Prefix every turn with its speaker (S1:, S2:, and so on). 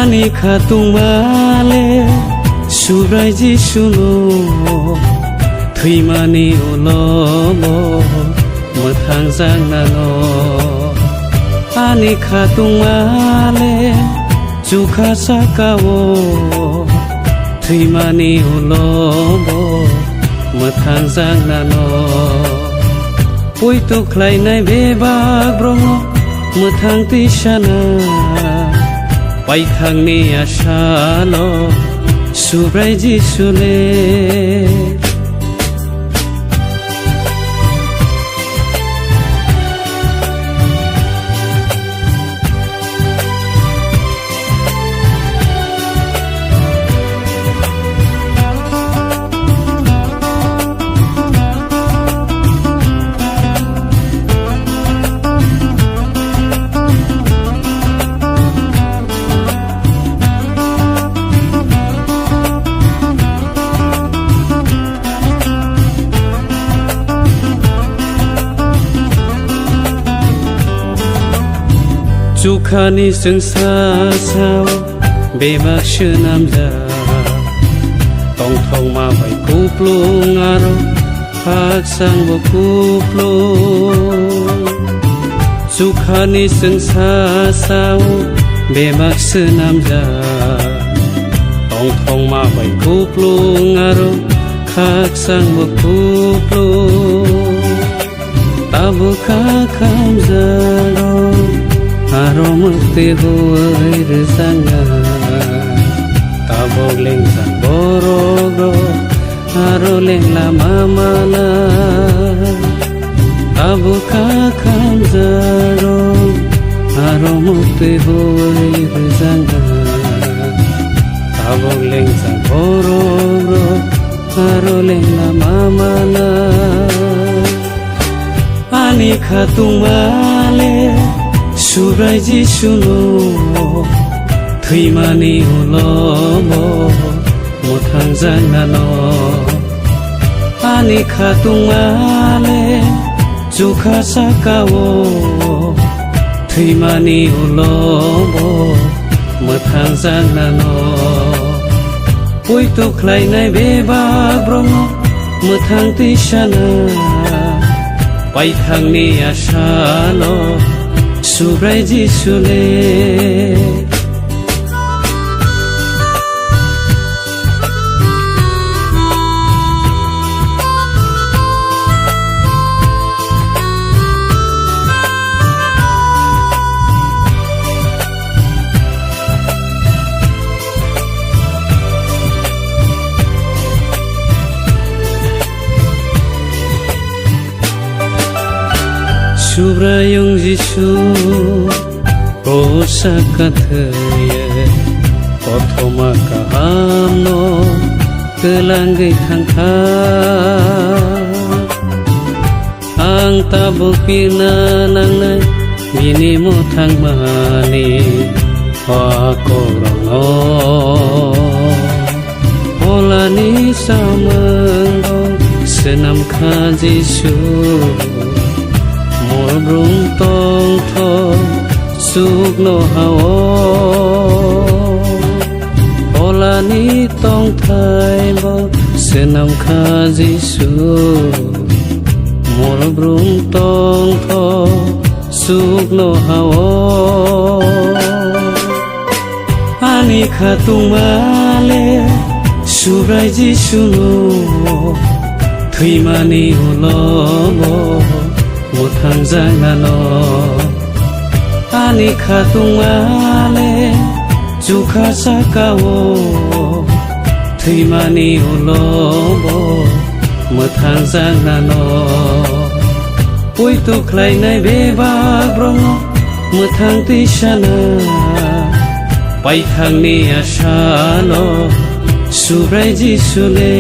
S1: Ani khatung male subrai ji suno thimani ulomo mothang jang nano Ani khatung male jukha sakawo thimani ulomo mothang jang nano Pui tu khlai nai bebak brongo mothang ti sana Pai thang ni asalo subrai ji sule Jukhani sengsa sao bebak senamja tong thong ma bai kuplung aro hak sang bo kuplung Jukhani sengsa sao bebak senamja tong thong ma bai kuplung aro hak sang bo kuplung tabu kham jaro Aro mukti huai rezanga Tabog leng sang borogro Aro leng lama mala Tabu kakam zaro Aro mukti huai rezanga Tabog leng sang borogro Aro leng lama mala Ani khatung male Subrai ji suno thimani ulomo mothang jang nano Ani khatung male jukha sakawo thimani ulomo mothang jang nano Pui tu khlai nai bebak brongo mothang ti sana Pai thang ni asalo subrai ji sule Subrayung jisu rosa kathaya Kothoma kahamno kelanggai thangkha Ang tabukina nangnai bini mothang mani Hakorongo Holani samenggo senam kha jisu Mor brung tong thong suk no hao Holani tong thai bo senam kha jisu Mor brung tong thong suk no hao Ani khatung male subrai ji suno thimani ulomo mothang jang nano Ani khatung male jukha sakawo thimani ulomo mothang jang nano Pui tu khlai nai bebak brongo mothang ti sana Pai thang ni asalo subrai ji sule